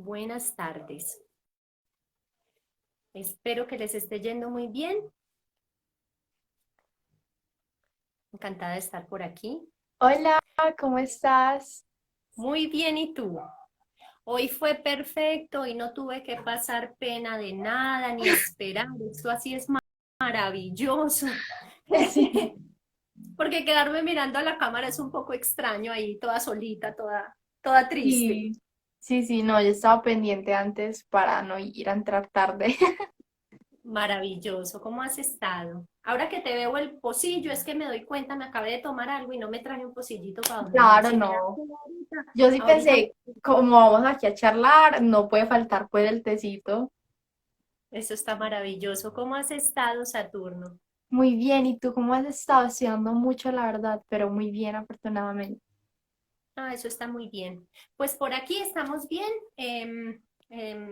Buenas tardes. Espero que les esté yendo muy bien. Encantada de estar por aquí. Hola, ¿cómo estás? Muy bien, ¿y tú? Hoy fue perfecto y no tuve que pasar pena de nada ni esperar. Esto así es maravilloso. Sí, Porque quedarme mirando a la cámara es un poco extraño ahí, toda solita, toda triste. sí, sí, no, yo estaba pendiente antes para no ir a entrar tarde. Maravilloso. ¿Cómo has estado? Ahora que te veo el pocillo, es que me doy cuenta, me acabé de tomar algo y no me traje un pocillito para dormir. Claro, Si me das no. una ahorita, Yo sí ahorita pensé, como vamos aquí a charlar, no puede faltar pues el tecito. eso está maravilloso. ¿Cómo has estado, Saturno? Muy bien, ¿y tú cómo has estado? Estudiando mucho, la verdad, pero muy bien, afortunadamente. Ah, eso está muy bien. Pues por aquí estamos bien,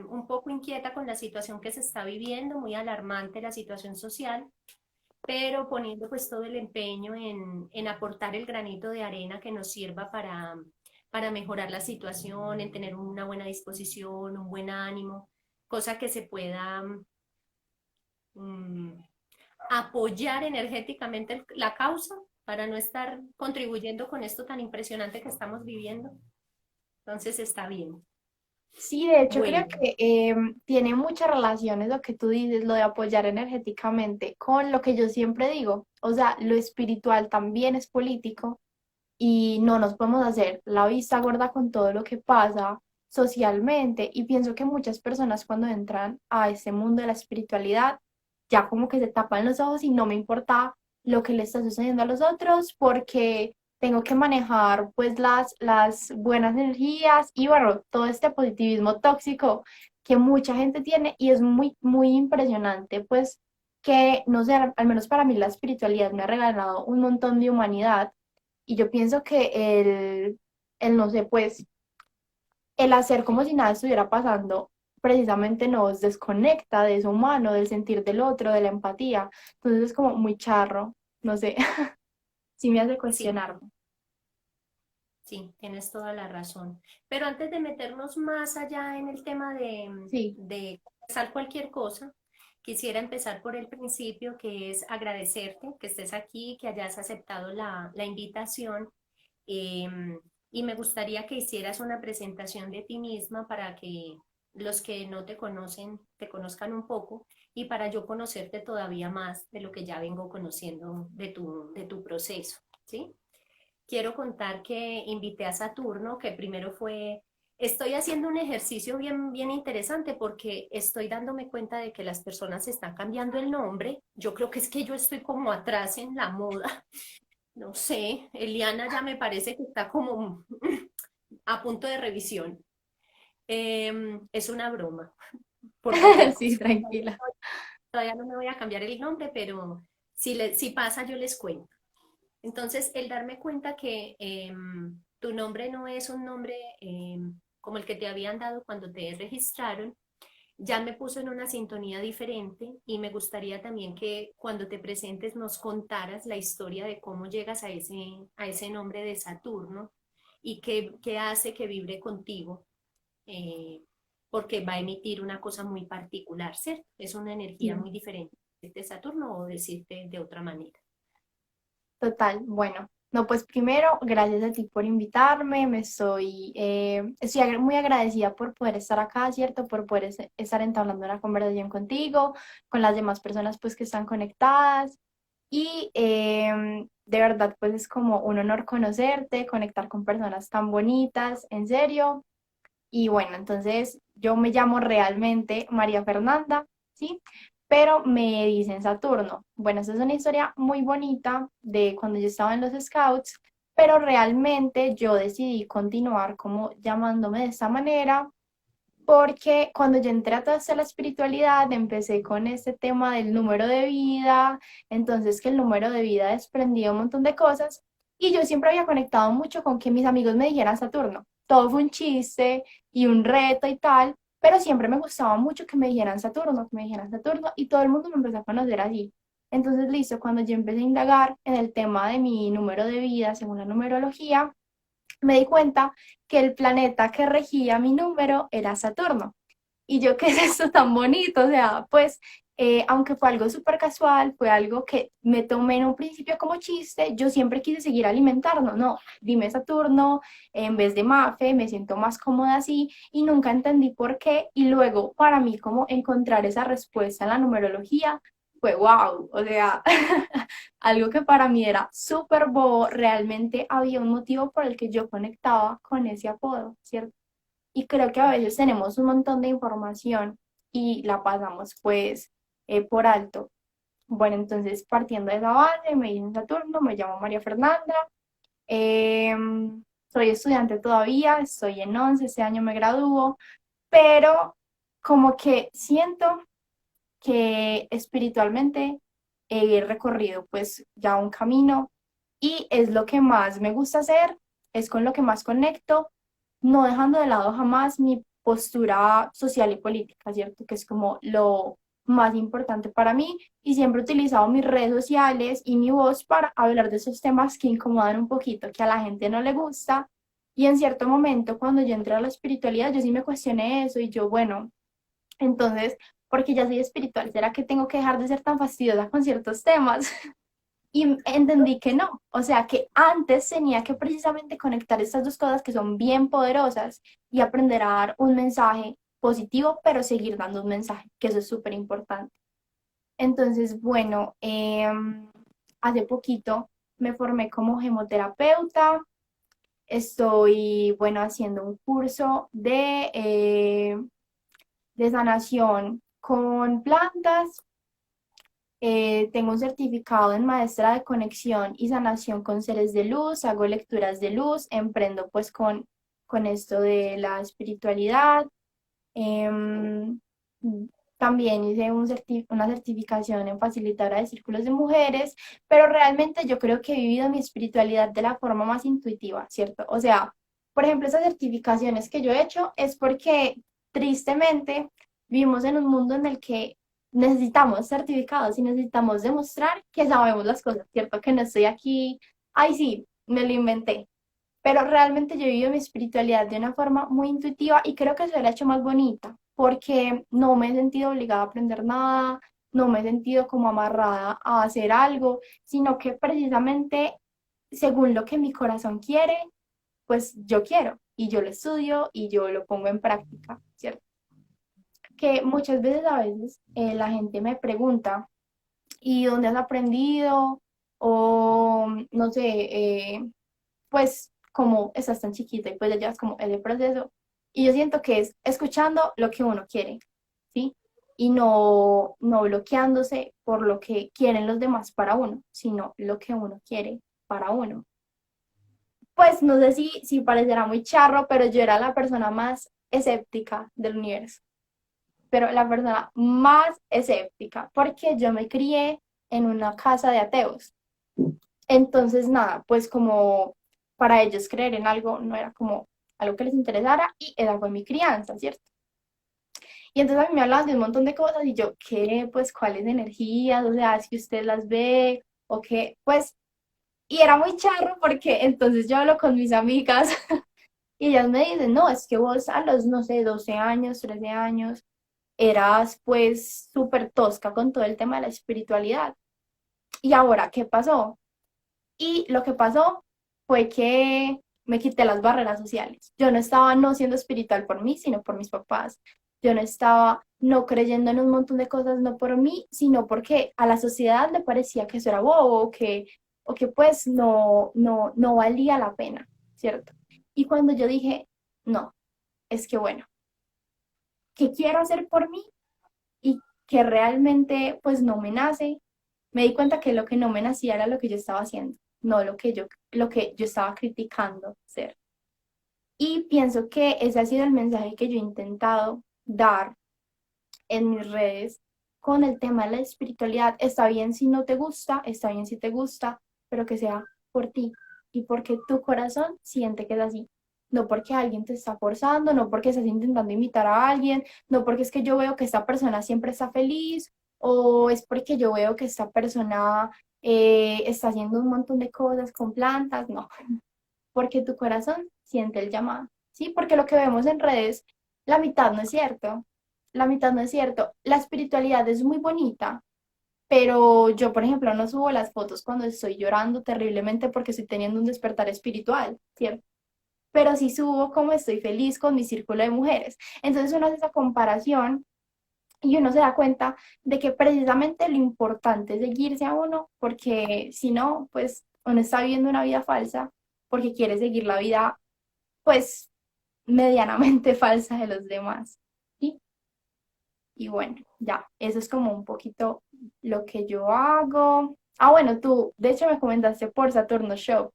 un poco inquieta con la situación que se está viviendo, muy alarmante la situación social, pero poniendo pues todo el empeño en aportar el granito de arena que nos sirva para mejorar la situación, en tener una buena disposición, un buen ánimo, cosa que se pueda mm, apoyar energéticamente la causa para no estar contribuyendo con esto tan impresionante que estamos viviendo. Entonces está bien. Sí, de hecho creo Bueno, que tiene muchas relaciones lo que tú dices, lo de apoyar energéticamente, con lo que yo siempre digo. O sea, lo espiritual también es político y no nos podemos hacer la vista gorda con todo lo que pasa socialmente. Y pienso que muchas personas cuando entran a este mundo de la espiritualidad, ya como que se tapan los ojos y no me importa lo que le está sucediendo a los otros porque tengo que manejar pues las buenas energías y bueno, todo este positivismo tóxico que mucha gente tiene y es muy impresionante pues que, no sé, al menos para mí la espiritualidad me ha regalado un montón de humanidad y yo pienso que no sé, pues el hacer como si nada estuviera pasando, precisamente nos desconecta de eso humano, del sentir del otro, de la empatía. Entonces es como muy charro, no sé, sí me hace sí, cuestionarme. sí, tienes toda la razón. Pero antes de meternos más allá en el tema Sí, de conversar cualquier cosa, quisiera empezar por el principio, que es agradecerte que estés aquí, que hayas aceptado la invitación. Y me gustaría que hicieras una presentación de ti misma para que los que no te conocen te conozcan un poco y para yo conocerte todavía más de lo que ya vengo conociendo de tu proceso, ¿sí? Quiero contar que invité a Saturno, que primero fue, estoy haciendo un ejercicio bien interesante porque estoy dándome cuenta de que las personas están cambiando el nombre. Yo creo que es que yo estoy como atrás en la moda. No sé, Eliana ya me parece que está como a punto de revisión. Es una broma, por sí, poquitos. tranquila. Todavía no me voy a cambiar el nombre, pero si pasa yo les cuento. Entonces, el darme cuenta que tu nombre no es un nombre como el que te habían dado cuando te registraron, ya me puso en una sintonía diferente y me gustaría también que cuando te presentes nos contaras la historia de cómo llegas a ese nombre de Saturno y qué hace que vibre contigo, eh, porque va a emitir una cosa muy particular, ¿cierto? Es una energía Sí, muy diferente de Saturno o decirte de otra manera. total. Bueno, no, pues primero, gracias a ti por invitarme. Estoy muy agradecida por poder estar acá, ¿cierto? Por poder estar entablando una conversación contigo, con las demás personas pues que están conectadas. Y de verdad, pues es como un honor conocerte, conectar con personas tan bonitas, en serio. Y bueno, entonces yo me llamo realmente María Fernanda, ¿sí? Pero me dicen Saturno. Bueno, esa es una historia muy bonita de cuando yo estaba en los Scouts, pero realmente yo decidí continuar como llamándome de esta manera porque cuando yo entré a toda esta la espiritualidad, empecé con este tema del número de vida, entonces que el número de vida desprendía un montón de cosas, y yo siempre había conectado mucho con que mis amigos me dijeran Saturno. Todo fue un chiste y un reto y tal, pero siempre me gustaba mucho que me dijeran Saturno, y todo el mundo me empezó a conocer así. Entonces, listo, cuando yo empecé a indagar en el tema de mi número de vida según la numerología, me di cuenta que el planeta que regía mi número era Saturno. Y yo, ¿qué es esto tan bonito? O sea, pues, aunque fue algo súper casual, fue algo que me tomé en un principio como chiste, yo siempre quise seguir alimentando, no, dime Saturno en vez de Mafe, me siento más cómoda así y nunca entendí por qué. Y luego, para mí, como encontrar esa respuesta en la numerología fue wow, o sea, algo que para mí era súper bobo, realmente había un motivo por el que yo conectaba con ese apodo, ¿cierto? Y creo que a veces tenemos un montón de información y la pasamos pues por alto. Bueno, entonces partiendo de esa base, me dicen Saturno, me llamo María Fernanda, eh, soy estudiante todavía, estoy en 11, este año me gradúo, pero como que siento que espiritualmente he recorrido pues ya un camino y es lo que más me gusta hacer, es con lo que más conecto, no dejando de lado jamás mi postura social y política, ¿cierto? Que es como lo más importante para mí y siempre he utilizado mis redes sociales y mi voz para hablar de esos temas que incomodan un poquito, que a la gente no le gusta. Y en cierto momento, cuando yo entré a la espiritualidad, yo sí me cuestioné eso y yo, bueno, entonces, porque ya soy espiritual, ¿será que tengo que dejar de ser tan fastidiosa con ciertos temas? Y entendí que no, o sea que antes tenía que precisamente conectar estas dos cosas que son bien poderosas y aprender a dar un mensaje positivo, pero seguir dando un mensaje, que eso es súper importante. Entonces, bueno, hace poquito me formé como gemoterapeuta, estoy, bueno, haciendo un curso de sanación con plantas. Tengo un certificado en maestra de conexión y sanación con seres de luz, hago lecturas de luz, emprendo pues con esto de la espiritualidad. Em, También hice una certificación en facilitadora de círculos de mujeres, pero realmente yo creo que he vivido mi espiritualidad de la forma más intuitiva, ¿cierto? O sea, por ejemplo, esas certificaciones que yo he hecho es porque tristemente vivimos en un mundo en el que necesitamos certificados y necesitamos demostrar que sabemos las cosas, ¿cierto? Que no estoy aquí, ay sí, me lo inventé, pero realmente yo he vivido mi espiritualidad de una forma muy intuitiva y creo que eso la ha hecho más bonita, porque no me he sentido obligada a aprender nada, no me he sentido como amarrada a hacer algo, sino que precisamente según lo que mi corazón quiere, pues yo quiero y yo lo estudio y yo lo pongo en práctica, ¿cierto? Que muchas veces a veces la gente me pregunta, ¿y dónde has aprendido? O no sé, pues como estás tan chiquita y pues ya llevas como ese proceso. Y yo siento que es escuchando lo que uno quiere, ¿sí? Y no bloqueándose por lo que quieren los demás para uno, sino lo que uno quiere para uno. Pues no sé si parecerá muy charro, pero yo era la persona más escéptica del universo, pero la persona más escéptica, porque yo me crié en una casa de ateos. Entonces, nada, pues como para ellos creer en algo no era como algo que les interesara y esa fue mi crianza, ¿cierto? Y entonces a mí me hablaban de un montón de cosas y yo, ¿qué? Pues, ¿cuáles energías? O sea, si usted las ve o qué, pues, y era muy charro porque entonces yo hablo con mis amigas y ellas me dicen, no, es que vos a los, no sé, 12 años, 13 años, eras pues súper tosca con todo el tema de la espiritualidad. ¿Y ahora qué pasó? Y lo que pasó fue que me quité las barreras sociales. Yo no estaba no siendo espiritual por mí, sino por mis papás. Yo no estaba no creyendo en un montón de cosas, no por mí, sino porque a la sociedad le parecía que eso era bobo o que pues no valía la pena, ¿cierto? Y cuando yo dije, no, es que bueno, ¿qué quiero hacer por mí? Y que realmente pues no me nace, me di cuenta que lo que no me nacía era lo que yo estaba haciendo, no lo que yo estaba criticando ser. Y pienso que ese ha sido el mensaje que yo he intentado dar en mis redes con el tema de la espiritualidad. Está bien si no te gusta, está bien si te gusta, pero que sea por ti y porque tu corazón siente que es así. No porque alguien te está forzando, no porque estás intentando imitar a alguien, no porque es que yo veo que esta persona siempre está feliz o es porque yo veo que esta persona está haciendo un montón de cosas con plantas, no. porque tu corazón siente el llamado, ¿sí? Porque lo que vemos en redes, la mitad no es cierto, la mitad no es cierto. La espiritualidad es muy bonita, pero yo, por ejemplo, no subo las fotos cuando estoy llorando terriblemente porque estoy teniendo un despertar espiritual, ¿cierto? Pero sí subo como estoy feliz con mi círculo de mujeres. Entonces uno hace esa comparación y uno se da cuenta de que precisamente lo importante es seguirse a uno, porque si no, pues uno está viviendo una vida falsa porque quiere seguir la vida, pues, medianamente falsa de los demás. ¿Sí? Y bueno, ya, eso es como un poquito lo que yo hago. Ah, bueno, tú, de hecho, me comentaste por Saturno Show.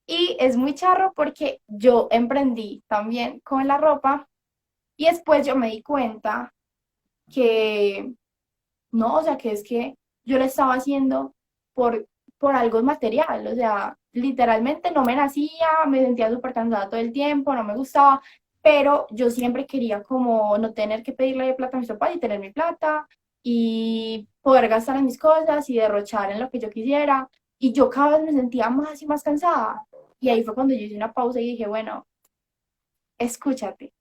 Y es muy charro porque yo emprendí también con la ropa y después yo me di cuenta que no, o sea, que es que yo lo estaba haciendo por, por algo material, o sea, literalmente no me nacía, me sentía súper cansada todo el tiempo, no me gustaba, pero yo siempre quería como no tener que pedirle plata a mis papás y tener mi plata y poder gastar en mis cosas y derrochar en lo que yo quisiera. Y yo cada vez me sentía más y más cansada. Y ahí fue cuando yo hice una pausa y dije, bueno, escúchate.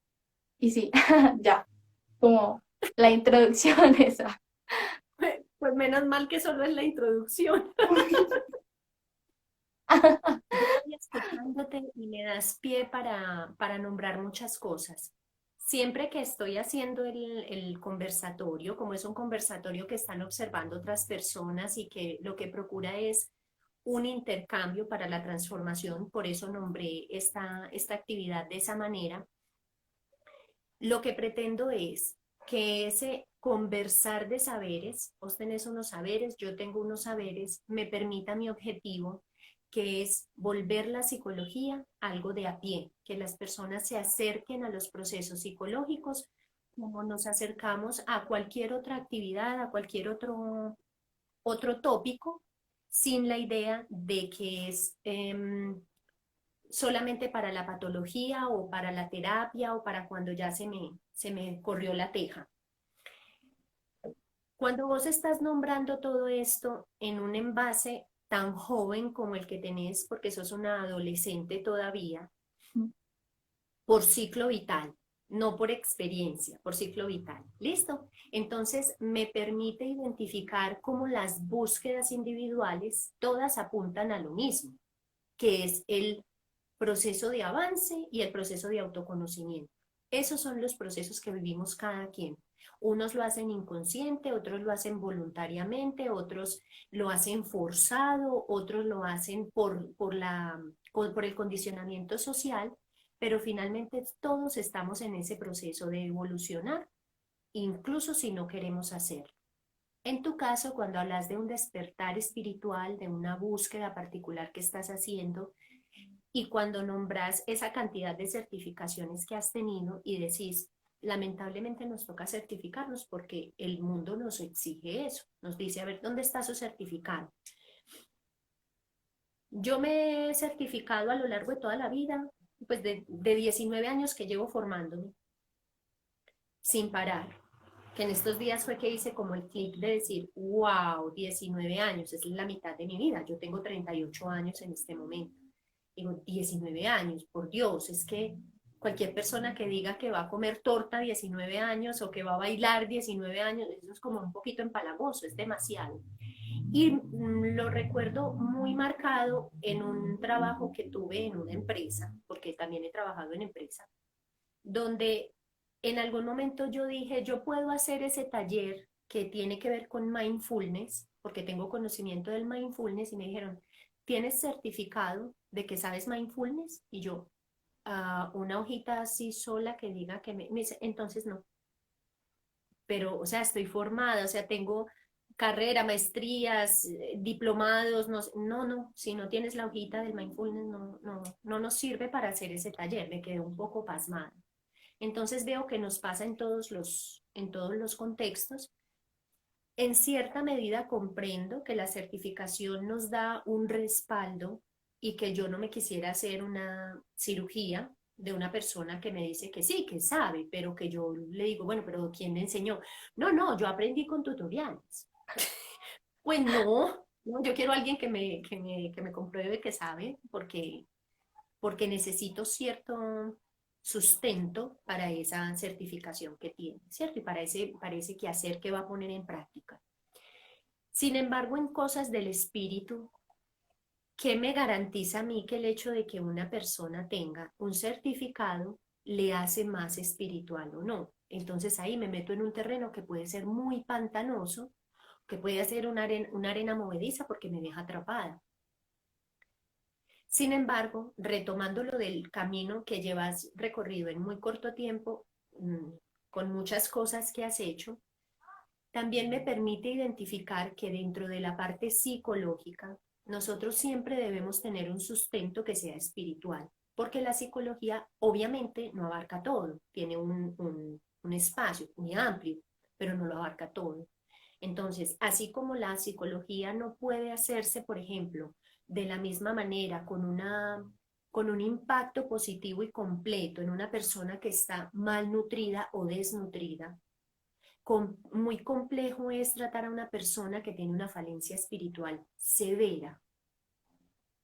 Y sí, ya, como la introducción esa. Pues menos mal que solo es la introducción. Yo voy escuchándote y me das pie para nombrar muchas cosas. Siempre que estoy haciendo el conversatorio, como es un conversatorio que están observando otras personas y que lo que procura es un intercambio para la transformación, por eso nombré esta actividad de esa manera, lo que pretendo es que ese conversar de saberes, vos tenés unos saberes, yo tengo unos saberes, me permita mi objetivo, que es volver la psicología algo de a pie, que las personas se acerquen a los procesos psicológicos como nos acercamos a cualquier otra actividad, a cualquier otro tópico, sin la idea de que es solamente para la patología o para la terapia o para cuando ya se me corrió la teja. Cuando vos estás nombrando todo esto en un envase tan joven como el que tenés, porque sos una adolescente todavía, por ciclo vital, no por experiencia, por ciclo vital. ¿Listo? Entonces me permite identificar cómo las búsquedas individuales todas apuntan a lo mismo, que es el proceso de avance y el proceso de autoconocimiento. Esos son los procesos que vivimos cada quien. Unos lo hacen inconsciente, otros lo hacen voluntariamente, otros lo hacen forzado, otros lo hacen por el condicionamiento social, pero finalmente todos estamos en ese proceso de evolucionar, incluso si no queremos hacerlo. En tu caso, cuando hablas de un despertar espiritual, de una búsqueda particular que estás haciendo, y cuando nombras esa cantidad de certificaciones que has tenido y decís, lamentablemente nos toca certificarnos porque el mundo nos exige eso, nos dice, a ver, ¿dónde está su certificado? Yo me he certificado a lo largo de toda la vida, pues de 19 años que llevo formándome, sin parar. Que en estos días fue que hice como el clic de decir, wow, 19 años, es la mitad de mi vida. Yo tengo 38 años en este momento. Digo, 19 años, por Dios, es que cualquier persona que diga que va a comer torta 19 años o que va a bailar 19 años, eso es como un poquito empalagoso, es demasiado. Y lo recuerdo muy marcado en un trabajo que tuve en una empresa, porque también he trabajado en empresa, donde en algún momento yo dije, yo puedo hacer ese taller que tiene que ver con mindfulness, porque tengo conocimiento del mindfulness, y me dijeron, ¿tienes certificado de que sabes mindfulness? Y yo, una hojita así sola que diga me dice, entonces no, pero, o sea, estoy formada, o sea, tengo carrera, maestrías, diplomados, no, si no tienes la hojita del mindfulness, no nos sirve para hacer ese taller, me quedé un poco pasmada. Entonces veo que nos pasa en todos los contextos. En cierta medida comprendo que la certificación nos da un respaldo y que yo no me quisiera hacer una cirugía de una persona que me dice que sí, que sabe, pero que yo le digo, bueno, pero ¿quién me enseñó? No, yo aprendí con tutoriales. Pues no, yo quiero a alguien que me compruebe que sabe, porque porque necesito cierto sustento para esa certificación que tiene, ¿cierto? Y para ese quehacer que va a poner en práctica. Sin embargo, en cosas del espíritu, ¿qué me garantiza a mí que el hecho de que una persona tenga un certificado le hace más espiritual o no? Entonces ahí me meto en un terreno que puede ser muy pantanoso, que puede ser una arena movediza porque me deja atrapada. Sin embargo, retomando lo del camino que llevas recorrido en muy corto tiempo, con muchas cosas que has hecho, también me permite identificar que dentro de la parte psicológica, nosotros siempre debemos tener un sustento que sea espiritual, porque la psicología obviamente no abarca todo, tiene un espacio muy amplio, pero no lo abarca todo. Entonces, así como la psicología no puede hacerse, por ejemplo, de la misma manera con un impacto positivo y completo en una persona que está malnutrida o desnutrida, muy complejo es tratar a una persona que tiene una falencia espiritual severa,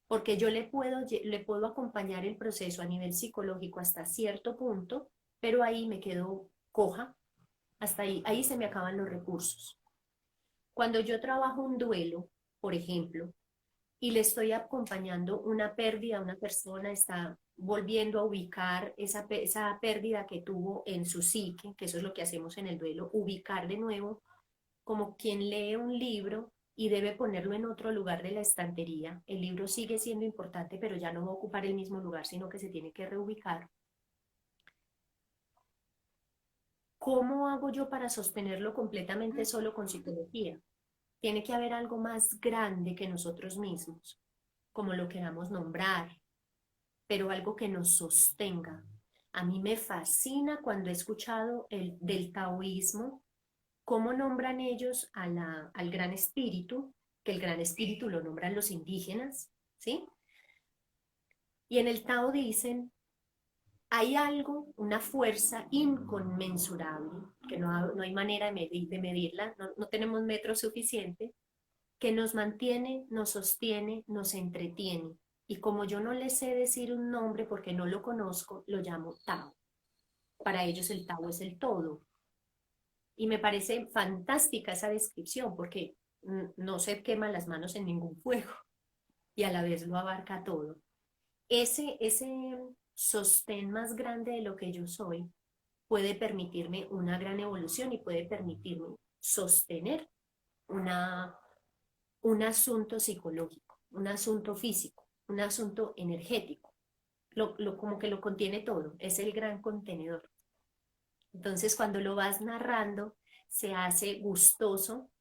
porque yo le puedo acompañar el proceso a nivel psicológico hasta cierto punto, pero ahí me quedo coja, hasta ahí se me acaban los recursos. Cuando yo trabajo un duelo, por ejemplo, y le estoy acompañando una pérdida, una persona está volviendo a ubicar esa pérdida que tuvo en su psique, que eso es lo que hacemos en el duelo, ubicar de nuevo como quien lee un libro y debe ponerlo en otro lugar de la estantería. El libro sigue siendo importante, pero ya no va a ocupar el mismo lugar, sino que se tiene que reubicar. ¿Cómo hago yo para sostenerlo completamente solo con psicología? Tiene que haber algo más grande que nosotros mismos, como lo queramos nombrar, pero algo que nos sostenga. A mí me fascina cuando he escuchado del taoísmo, cómo nombran ellos al gran espíritu, que el gran espíritu lo nombran los indígenas, ¿sí? Y en el Tao dicen, hay algo, una fuerza inconmensurable, que no hay manera de medirla, no tenemos metro suficiente, que nos mantiene, nos sostiene, nos entretiene. Y como yo no le sé decir un nombre porque no lo conozco, lo llamo Tao. Para ellos el Tao es el todo. Y me parece fantástica esa descripción porque no se quema las manos en ningún fuego y a la vez lo abarca todo. Ese sostén más grande de lo que yo soy puede permitirme una gran evolución y puede permitirme sostener una, un asunto psicológico, un asunto físico, un asunto energético. Como que lo contiene todo, es el gran contenedor. Entonces, cuando lo vas narrando, se hace gustoso,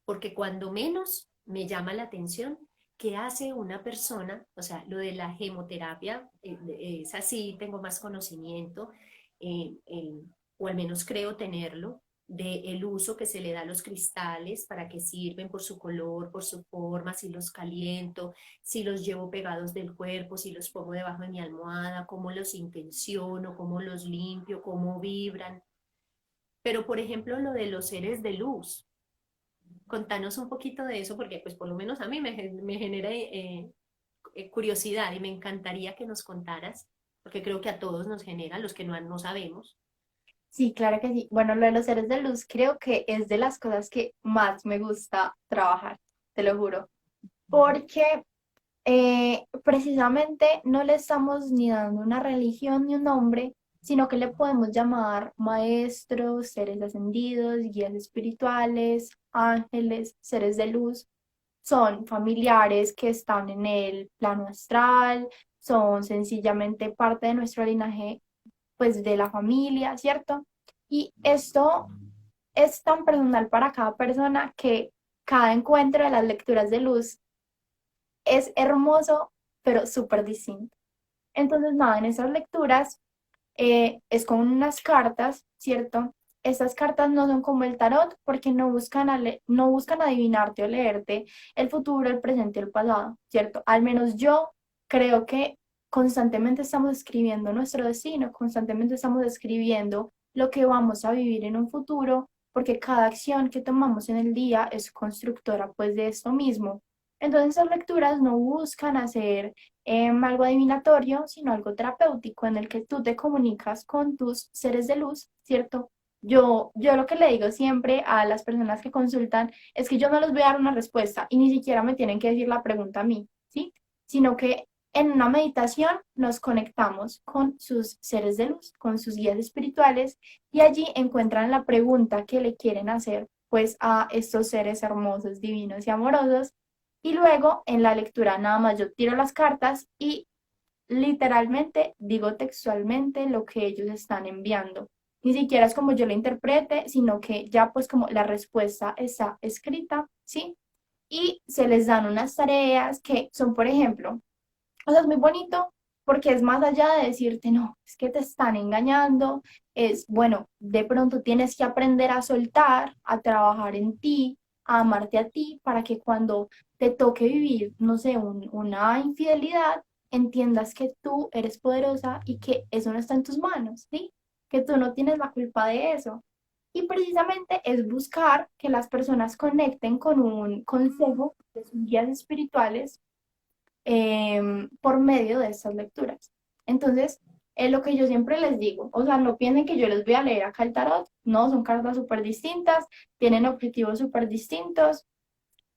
porque cuando menos me llama la atención qué hace una persona, o sea, lo de la gemoterapia, es así, tengo más conocimiento, eh, eh, o al menos creo tenerlo, del uso que se le da a los cristales, para qué sirven por su color, por su forma, si los caliento, si los llevo pegados del cuerpo, si los pongo debajo de mi almohada, cómo los intenciono, cómo los limpio, cómo vibran. Pero, por ejemplo, lo de los seres de luz, contanos un poquito de eso, porque pues por lo menos a mí me genera curiosidad y me encantaría que nos contaras, porque creo que a todos nos genera, los que no sabemos. Sí, claro que sí. Bueno, lo de los seres de luz creo que es de las cosas que más me gusta trabajar, te lo juro. Porque precisamente no le estamos ni dando una religión ni un nombre, sino que le podemos llamar maestros, seres ascendidos, guías espirituales, ángeles, seres de luz. Son familiares que están en el plano astral, son sencillamente parte de nuestro linaje, pues de la familia, ¿cierto? Y esto es tan personal para cada persona que cada encuentro de las lecturas de luz es hermoso, pero súper distinto. Entonces, nada, en esas lecturas es con unas cartas, ¿cierto? Estas cartas no son como el tarot porque no buscan adivinarte o leerte el futuro, el presente y el pasado, ¿cierto? Al menos yo creo que constantemente estamos escribiendo nuestro destino, constantemente estamos escribiendo lo que vamos a vivir en un futuro, porque cada acción que tomamos en el día es constructora pues de esto mismo. Entonces, esas lecturas no buscan hacer algo adivinatorio, sino algo terapéutico en el que tú te comunicas con tus seres de luz, ¿cierto? Yo lo que le digo siempre a las personas que consultan es que yo no les voy a dar una respuesta y ni siquiera me tienen que decir la pregunta a mí, ¿sí? Sino que en una meditación nos conectamos con sus seres de luz, con sus guías espirituales y allí encuentran la pregunta que le quieren hacer pues a estos seres hermosos, divinos y amorosos. Y luego en la lectura nada más yo tiro las cartas y literalmente digo textualmente lo que ellos están enviando. Ni siquiera es como yo lo interprete, sino que ya pues como la respuesta está escrita, ¿sí? Y se les dan unas tareas que son, por ejemplo, o sea, es muy bonito porque es más allá de decirte, no, es que te están engañando, es, bueno, de pronto tienes que aprender a soltar, a trabajar en ti, a amarte a ti, para que cuando te toque vivir, no sé, una infidelidad, entiendas que tú eres poderosa y que eso no está en tus manos, ¿sí? Que tú no tienes la culpa de eso. Y precisamente es buscar que las personas conecten con un consejo de sus guías espirituales por medio de estas lecturas. Entonces, es lo que yo siempre les digo, o sea, no piensen que yo les voy a leer acá el tarot, no, son cartas súper distintas, tienen objetivos súper distintos,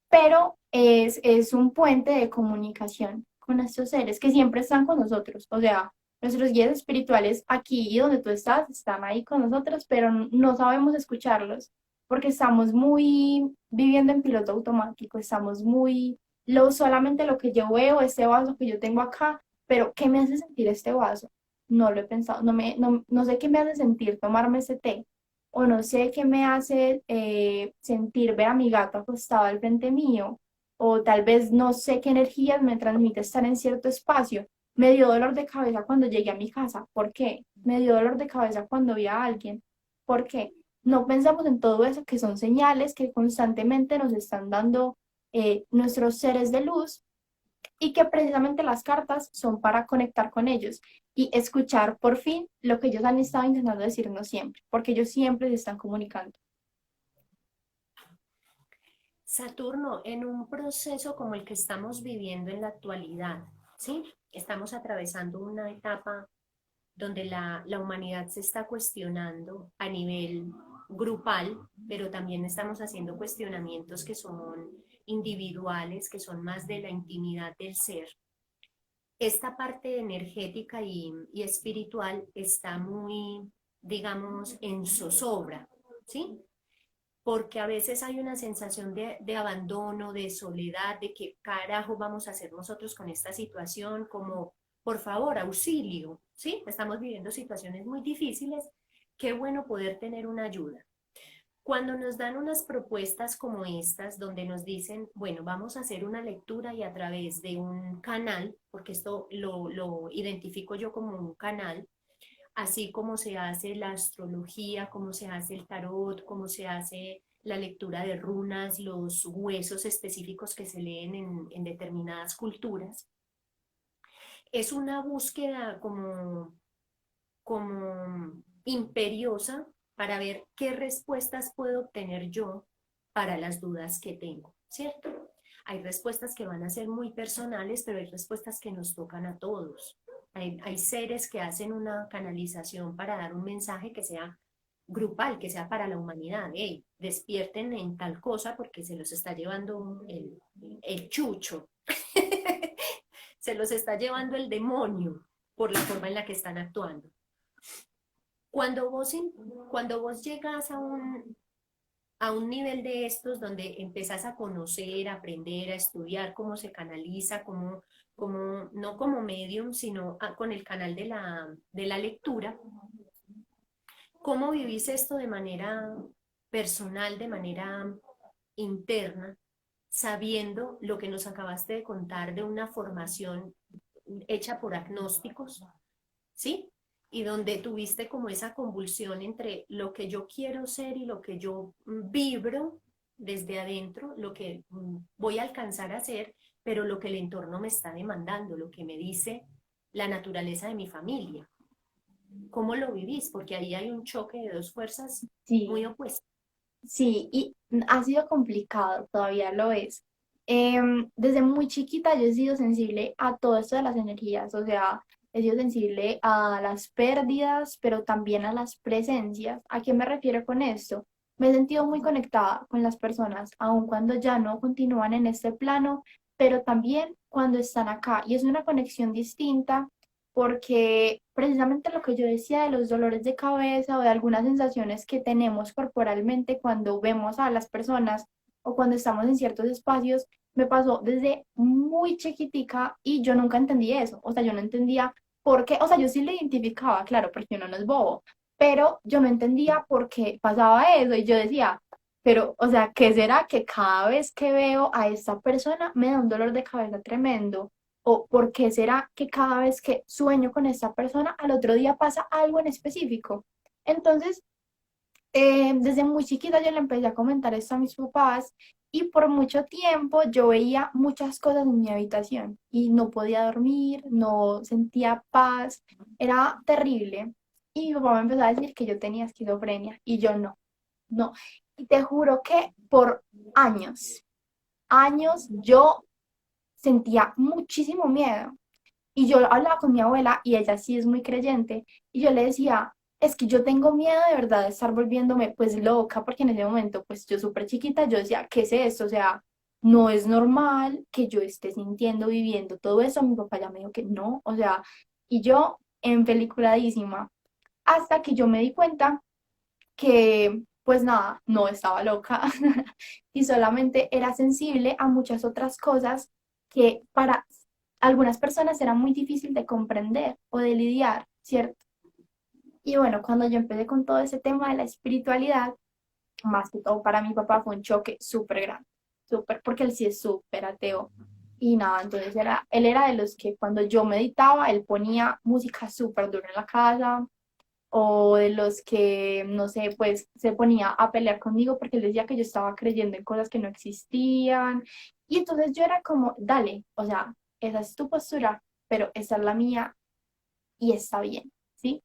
pero es un puente de comunicación con estos seres que siempre están con nosotros, o sea, nuestros guías espirituales aquí y donde tú estás están ahí con nosotros, pero no sabemos escucharlos porque estamos muy viviendo en piloto automático, estamos muy solamente lo que yo veo, este vaso que yo tengo acá, pero ¿qué me hace sentir este vaso? No lo he pensado, no sé qué me hace sentir tomarme ese té, o no sé qué me hace sentir ver a mi gato acostado al frente mío, o tal vez no sé qué energías me transmite estar en cierto espacio. Me dio dolor de cabeza cuando llegué a mi casa. ¿Por qué? Me dio dolor de cabeza cuando vi a alguien. ¿Por qué? No pensamos en todo eso, que son señales que constantemente nos están dando nuestros seres de luz y que precisamente las cartas son para conectar con ellos y escuchar por fin lo que ellos han estado intentando decirnos siempre, porque ellos siempre se están comunicando. Saturno, en un proceso como el que estamos viviendo en la actualidad, ¿sí? Estamos atravesando una etapa donde la humanidad se está cuestionando a nivel grupal, pero también estamos haciendo cuestionamientos que son individuales, que son más de la intimidad del ser. Esta parte energética y espiritual está muy, digamos, en zozobra, ¿sí? Porque a veces hay una sensación de abandono, de soledad, de qué carajo vamos a hacer nosotros con esta situación, como, por favor, auxilio, ¿sí? Estamos viviendo situaciones muy difíciles, qué bueno poder tener una ayuda. Cuando nos dan unas propuestas como estas, donde nos dicen, bueno, vamos a hacer una lectura y a través de un canal, porque esto lo identifico yo como un canal, así como se hace la astrología, como se hace el tarot, como se hace la lectura de runas, los huesos específicos que se leen en determinadas culturas. Es una búsqueda como imperiosa para ver qué respuestas puedo obtener yo para las dudas que tengo, ¿cierto? Hay respuestas que van a ser muy personales, pero hay respuestas que nos tocan a todos. Hay seres que hacen una canalización para dar un mensaje que sea grupal, que sea para la humanidad. Hey, despierten en tal cosa porque se los está llevando el chucho, se los está llevando el demonio por la forma en la que están actuando. Cuando vos, cuando vos llegas a un nivel de estos donde empezás a conocer, a aprender, a estudiar cómo se canaliza, no como medium, sino con el canal de la lectura, cómo vivís esto de manera personal, de manera interna, sabiendo lo que nos acabaste de contar de una formación hecha por agnósticos, ¿sí? Y donde tuviste como esa convulsión entre lo que yo quiero ser y lo que yo vibro desde adentro, lo que voy a alcanzar a ser, pero lo que el entorno me está demandando, lo que me dice la naturaleza de mi familia. ¿Cómo lo vivís? Porque ahí hay un choque de dos fuerzas muy Sí, opuestas. sí, y ha sido complicado, todavía lo es. Desde muy chiquita yo he sido sensible a todo esto de las energías, o sea, he sido sensible a las pérdidas, pero también a las presencias. ¿A qué me refiero con esto? Me he sentido muy conectada con las personas, aun cuando ya no continúan en este plano, pero también cuando están acá. Y es una conexión distinta porque precisamente lo que yo decía de los dolores de cabeza o de algunas sensaciones que tenemos corporalmente cuando vemos a las personas o cuando estamos en ciertos espacios, me pasó desde muy chiquitica y yo nunca entendí eso. O sea, yo no entendía por qué, o sea, yo sí lo identificaba, claro, porque uno no es bobo, pero yo no entendía por qué pasaba eso y yo decía, pero, o sea, ¿qué será que cada vez que veo a esta persona me da un dolor de cabeza tremendo? ¿O por qué será que cada vez que sueño con esta persona, al otro día pasa algo en específico? Entonces, desde muy chiquita yo le empecé a comentar esto a mis papás y por mucho tiempo yo veía muchas cosas en mi habitación y no podía dormir, no sentía paz, era terrible. Y mi papá me empezó a decir que yo tenía esquizofrenia y yo no, no. Y te juro que por años, años yo sentía muchísimo miedo. Y yo hablaba con mi abuela y ella sí es muy creyente y yo le decía, es que yo tengo miedo de verdad de estar volviéndome pues loca porque en ese momento pues yo súper chiquita yo decía, ¿qué es esto? O sea, no es normal que yo esté sintiendo, viviendo todo eso. Mi papá ya me dijo que no, o sea, y yo en peliculadísima hasta que yo me di cuenta que pues nada, no estaba loca y solamente era sensible a muchas otras cosas que para algunas personas era muy difícil de comprender o de lidiar, ¿cierto? Y bueno, cuando yo empecé con todo ese tema de la espiritualidad, más que todo para mi papá fue un choque súper grande, súper, porque él sí es súper ateo. Y nada, entonces él era de los que cuando yo meditaba, él ponía música súper dura en la casa, o de los que, no sé, pues se ponía a pelear conmigo porque él decía que yo estaba creyendo en cosas que no existían. Y entonces yo era como, dale, o sea, esa es tu postura, pero esa es la mía y está bien, ¿sí?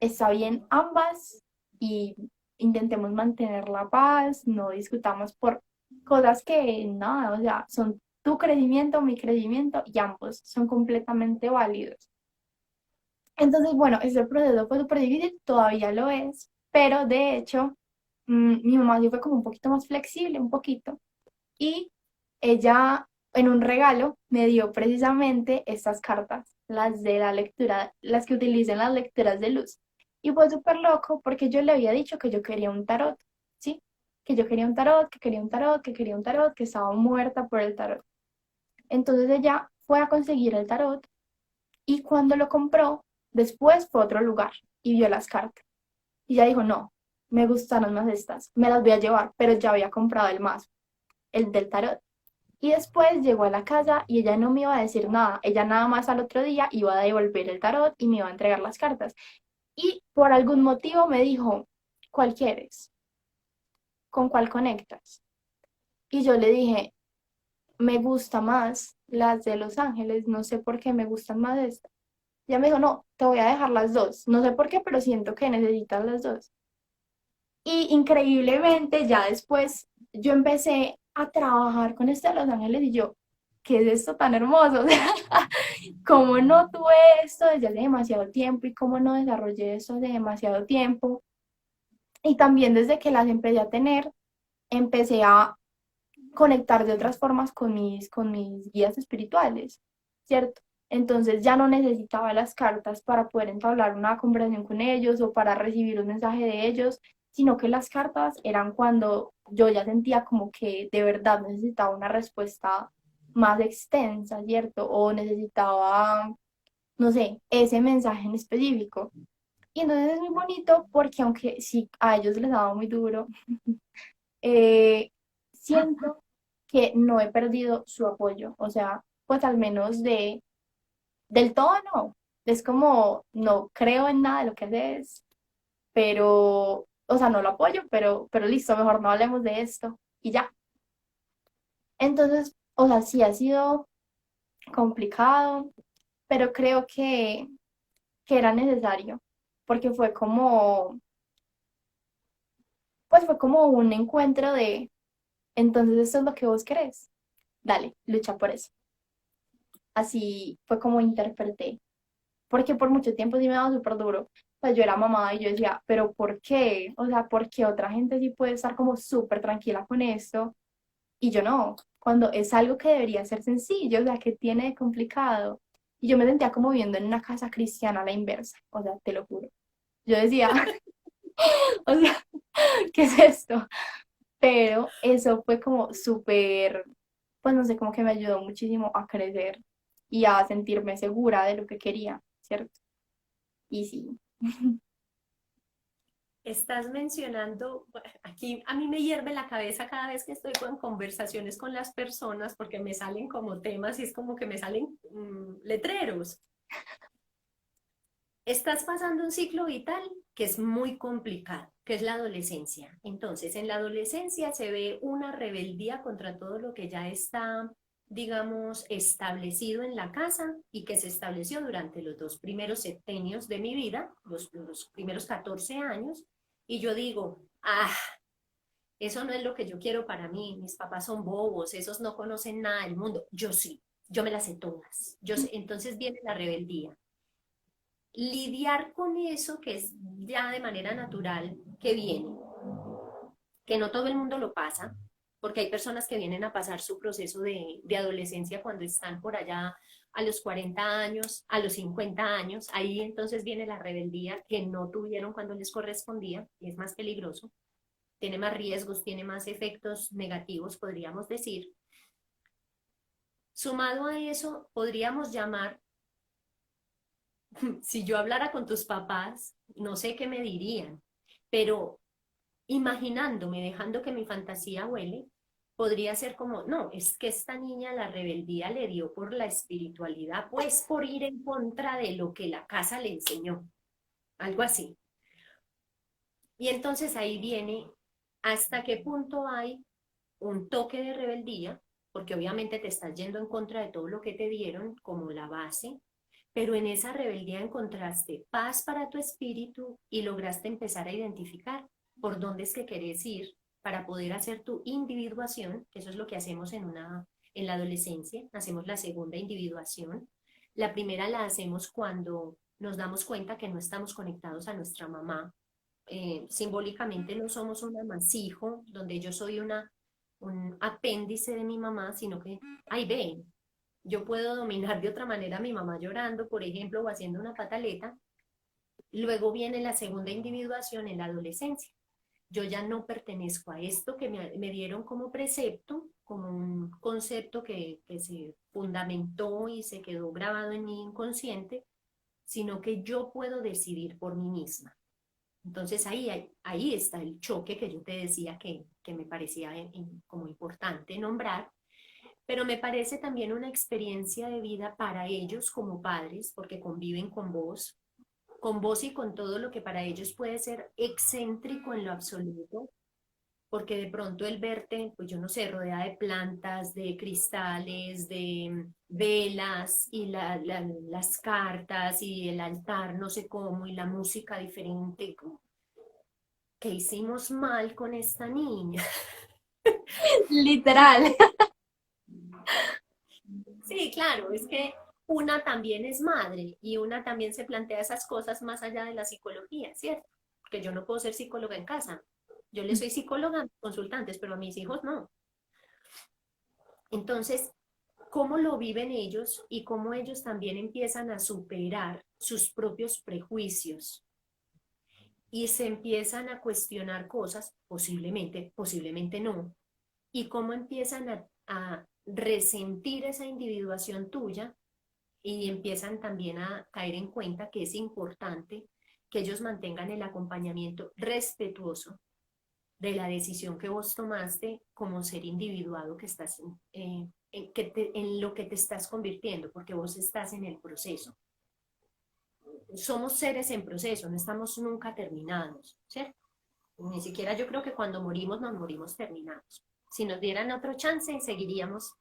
Está bien ambas y intentemos mantener la paz, no discutamos por cosas que nada, o sea, son tu crecimiento, mi crecimiento y ambos son completamente válidos. Entonces, bueno, ese proceso fue súper difícil, todavía lo es, pero de hecho, mi mamá sí fue como un poquito más flexible, un poquito, y ella en un regalo me dio precisamente estas cartas, las de la lectura, las que utilicen las lecturas de luz. Y fue súper loco porque yo le había dicho que yo quería un tarot, ¿sí? Que yo quería un tarot, que quería un tarot, que quería un tarot, que estaba muerta por el tarot. Entonces ella fue a conseguir el tarot y cuando lo compró, después fue a otro lugar y vio las cartas. Y ya dijo, no, me gustaron más estas, me las voy a llevar, pero ya había comprado el más, el del tarot. Y después llegó a la casa y ella no me iba a decir nada. Ella nada más al otro día iba a devolver el tarot y me iba a entregar las cartas. Y por algún motivo me dijo, ¿cuál quieres? ¿Con cuál conectas? Y yo le dije, me gusta más las de Los Ángeles, no sé por qué me gustan más estas. Ya me dijo, no, te voy a dejar las dos. No sé por qué, pero siento que necesitas las dos. Y increíblemente, ya después yo empecé a trabajar con este de Los Ángeles y yo, ¿qué es esto tan hermoso? O sea, ¿cómo no tuve esto desde hace demasiado tiempo y cómo no desarrollé esto hace demasiado tiempo? Y también desde que las empecé a tener, empecé a conectar de otras formas con mis guías espirituales, ¿cierto? Entonces ya no necesitaba las cartas para poder entablar una conversación con ellos o para recibir un mensaje de ellos, sino que las cartas eran cuando yo ya sentía como que de verdad necesitaba una respuesta más extensa, ¿cierto? O necesitaba, no sé, ese mensaje en específico. Y entonces es muy bonito porque aunque sí a ellos les daba muy duro, eh, siento que no he perdido su apoyo, o sea, pues al menos del todo no. Es como, no creo en nada de lo que haces, pero, o sea, no lo apoyo, pero listo, mejor no hablemos de esto y ya. Entonces, o sea, sí ha sido complicado, pero creo que era necesario, porque fue como, pues fue como un encuentro de, entonces esto es lo que vos querés. dale, lucha por eso. Así fue como interpreté, porque por mucho tiempo sí me daba súper duro. O sea, yo era mamá y yo decía, pero ¿por qué? O sea, ¿por qué otra gente sí puede estar como súper tranquila con esto y yo no? Cuando es algo que debería ser sencillo, o sea, que tiene de complicado. Y yo me sentía como viviendo en una casa cristiana a la inversa, o sea, te lo juro. Yo decía, o sea, ¿qué es esto? Pero eso fue como súper, pues no sé, como que me ayudó muchísimo a crecer y a sentirme segura de lo que quería, ¿cierto? Y sí. Estás mencionando, bueno, aquí a mí me hierve la cabeza cada vez que estoy con conversaciones con las personas porque me salen como temas y es como que me salen letreros. Estás pasando un ciclo vital que es muy complicado, que es la adolescencia. Entonces, en la adolescencia se ve una rebeldía contra todo lo que ya está, digamos, establecido en la casa y que se estableció durante los dos primeros septenios de mi vida, los primeros 14 años. Y yo digo, eso no es lo que yo quiero para mí. Mis papás son bobos, esos no conocen nada del mundo. Yo sí, yo me las sé todas. Yo sé. Entonces viene la rebeldía, lidiar con eso que es ya de manera natural que viene, que no todo el mundo lo pasa, porque hay personas que vienen a pasar su proceso de adolescencia cuando están por allá a los 40 años, a los 50 años, ahí entonces viene la rebeldía que no tuvieron cuando les correspondía y es más peligroso, tiene más riesgos, tiene más efectos negativos, podríamos decir. Sumado a eso, podríamos llamar, si yo hablara con tus papás, no sé qué me dirían, pero imaginándome, dejando que mi fantasía huele, podría ser como, no, es que esta niña la rebeldía le dio por la espiritualidad, pues por ir en contra de lo que la casa le enseñó, algo así. Y entonces ahí viene hasta qué punto hay un toque de rebeldía, porque obviamente te estás yendo en contra de todo lo que te dieron como la base, pero en esa rebeldía encontraste paz para tu espíritu y lograste empezar a identificar por dónde es que querés ir para poder hacer tu individuación, que eso es lo que hacemos en la adolescencia, hacemos la segunda individuación. La primera la hacemos cuando nos damos cuenta que no estamos conectados a nuestra mamá. Simbólicamente no somos un amasijo donde yo soy un apéndice de mi mamá, sino que, ay, ven, yo puedo dominar de otra manera a mi mamá llorando, por ejemplo, o haciendo una pataleta. Luego viene la segunda individuación en la adolescencia. Yo ya no pertenezco a esto que me dieron como precepto, como un concepto que se fundamentó y se quedó grabado en mi inconsciente, sino que yo puedo decidir por mí misma. Entonces ahí está el choque que yo te decía que me parecía como importante nombrar, pero me parece también una experiencia de vida para ellos como padres, porque conviven con vos y con todo lo que para ellos puede ser excéntrico en lo absoluto, porque de pronto el verte, pues yo no sé, rodeada de plantas, de cristales, de velas y las cartas y el altar, no sé cómo, y la música diferente, como, ¿qué hicimos mal con esta niña? Literal. Sí, claro, es que una también es madre y una también se plantea esas cosas más allá de la psicología, ¿cierto? Porque yo no puedo ser psicóloga en casa. Yo le soy psicóloga a mis consultantes, pero a mis hijos no. Entonces, ¿cómo lo viven ellos y cómo ellos también empiezan a superar sus propios prejuicios y se empiezan a cuestionar cosas, posiblemente, posiblemente no, y cómo empiezan a resentir esa individuación tuya y empiezan también a caer en cuenta que es importante que ellos mantengan el acompañamiento respetuoso de la decisión que vos tomaste como ser individuado que estás en lo que te estás convirtiendo, porque vos estás en el proceso. Somos seres en proceso, no estamos nunca terminados, ¿cierto? Ni siquiera yo creo que cuando morimos nos morimos terminados. Si nos dieran otro chance, seguiríamos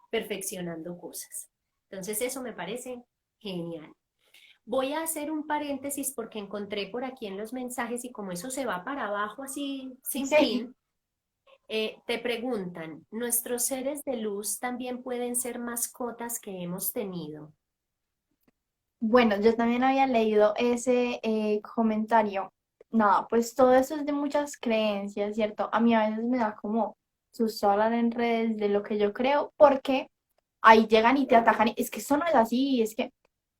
perfeccionando cosas. Entonces eso me parece genial. Voy a hacer un paréntesis porque encontré por aquí en los mensajes y como eso se va para abajo así sin Sí. fin, Te preguntan, ¿nuestros seres de luz también pueden ser mascotas que hemos tenido? Bueno, yo también había leído ese comentario. Nada, pues todo eso es de muchas creencias, ¿cierto? A mí a veces me da como susto hablar en redes de lo que yo creo, porque ahí llegan y te atacan. Es que eso no es así, es que...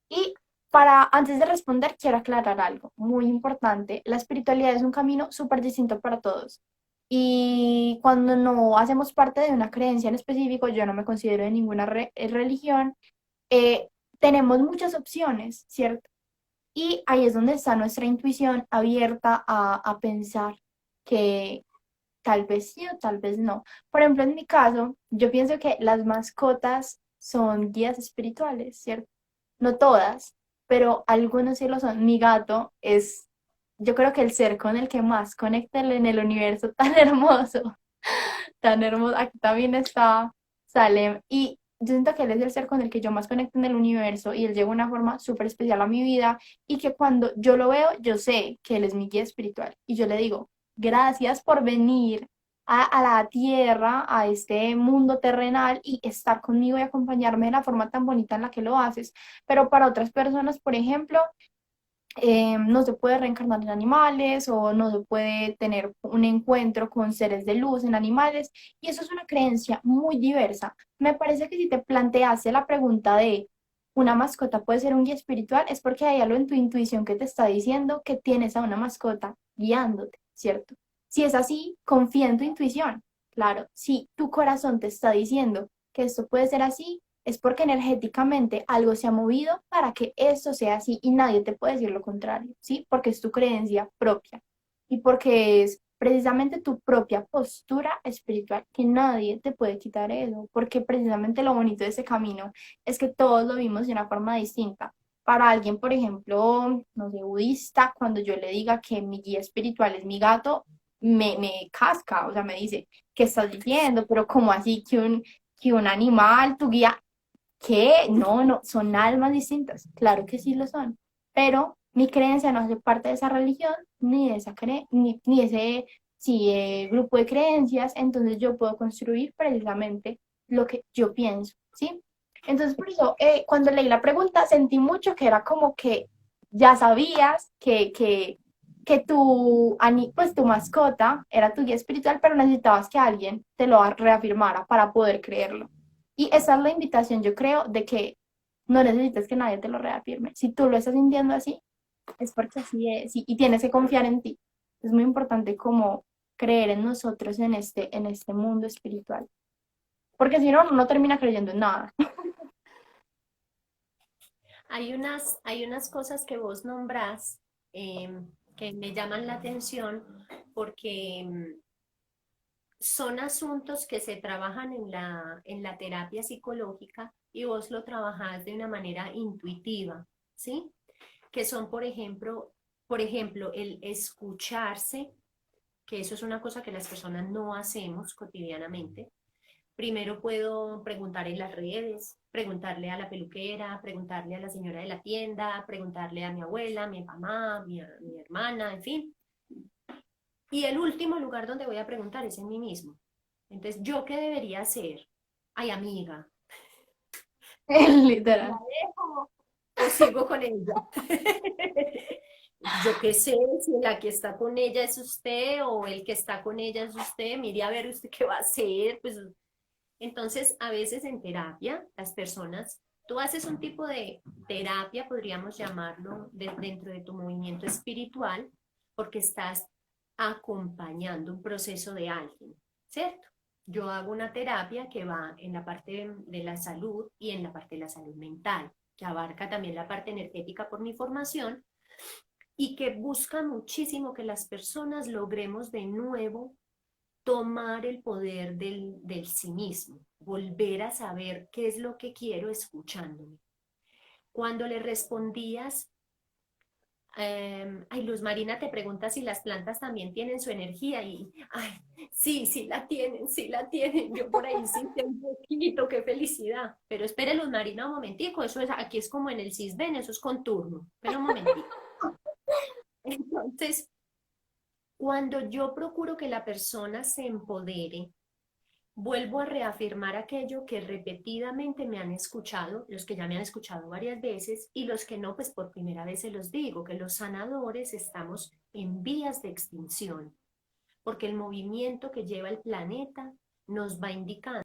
Y antes de responder, quiero aclarar algo muy importante. La espiritualidad es un camino súper distinto para todos. Y cuando no hacemos parte de una creencia en específico, yo no me considero de ninguna religión, eh, tenemos muchas opciones, ¿cierto? Y ahí es donde está nuestra intuición abierta a pensar que tal vez sí o tal vez no. Por ejemplo, en mi caso, yo pienso que las mascotas son guías espirituales, ¿cierto? No todas, pero algunos sí lo son. Mi gato es, yo creo que el ser con el que más conecta en el universo tan hermoso, tan hermoso. Aquí también está Salem y yo siento que él es el ser con el que yo más conecto en el universo y él llega de una forma súper especial a mi vida y que cuando yo lo veo, yo sé que él es mi guía espiritual y yo le digo, gracias por venir a la tierra, a este mundo terrenal y estar conmigo y acompañarme de la forma tan bonita en la que lo haces. Pero para otras personas, por ejemplo, no se puede reencarnar en animales o no se puede tener un encuentro con seres de luz en animales y eso es una creencia muy diversa. Me parece que si te planteaste la pregunta de una mascota puede ser un guía espiritual es porque hay algo en tu intuición que te está diciendo que tienes a una mascota guiándote, ¿cierto? Si es así, confía en tu intuición. Claro, si tu corazón te está diciendo que esto puede ser así, es porque energéticamente algo se ha movido para que esto sea así y nadie te puede decir lo contrario, ¿sí? Porque es tu creencia propia y porque es precisamente tu propia postura espiritual que nadie te puede quitar eso, porque precisamente lo bonito de ese camino es que todos lo vimos de una forma distinta. Para alguien, por ejemplo, no sé, budista, cuando yo le diga que mi guía espiritual es mi gato, me casca, o sea, me dice, ¿qué estás diciendo? Pero ¿cómo así que un animal, tu guía? ¿Qué? No, no, son almas distintas. Claro que sí lo son. Pero mi creencia no hace parte de esa religión, ni de esa ni de ese sí, grupo de creencias. Entonces yo puedo construir precisamente lo que yo pienso, ¿sí? Entonces por eso, cuando leí la pregunta, sentí mucho que era como que ya sabías que pues, tu mascota era tu guía espiritual, pero necesitabas que alguien te lo reafirmara para poder creerlo. Y esa es la invitación, yo creo, de que no necesitas que nadie te lo reafirme. Si tú lo estás sintiendo así, es porque así es, y tienes que confiar en ti. Es muy importante como creer en nosotros en este mundo espiritual. Porque si no, no termina creyendo en nada. Hay unas cosas que vos nombrás que me llaman la atención porque son asuntos que se trabajan en la terapia psicológica y vos lo trabajás de una manera intuitiva, ¿sí? Que son, por ejemplo, el escucharse, que eso es una cosa que las personas no hacemos cotidianamente. Primero puedo preguntar en las redes, preguntarle a la peluquera, preguntarle a la señora de la tienda, preguntarle a mi abuela, a mi mamá, mi hermana, en fin. Y el último lugar donde voy a preguntar es en mí mismo. Entonces, ¿yo qué debería hacer? Ay, amiga, ¿la Literal. dejo o sigo con ella? Yo qué sé, si la que está con ella es usted o el que está con ella es usted, mire a ver usted qué va a hacer. Pues, entonces, a veces en terapia, las personas, tú haces un tipo de terapia, podríamos llamarlo, dentro de tu movimiento espiritual, porque estás acompañando un proceso de alguien, ¿cierto? Yo hago una terapia que va en la parte de la salud y en la parte de la salud mental, que abarca también la parte energética por mi formación y que busca muchísimo que las personas logremos de nuevo tomar el poder del sí mismo, volver a saber qué es lo que quiero escuchándome. Cuando le respondías, ay, Luz Marina te pregunta si las plantas también tienen su energía y, ay, sí, sí la tienen. Yo por ahí sí un poquito, qué felicidad. Pero espere, Luz Marina, un momentico, eso es, aquí es como en el CISBEN, eso es con turno. Pero un momentico. Entonces, Cuando yo procuro que la persona se empodere, vuelvo a reafirmar aquello que repetidamente me han escuchado, los que ya me han escuchado varias veces y los que no, pues por primera vez se los digo, que los sanadores estamos en vías de extinción, porque el movimiento que lleva el planeta nos va indicando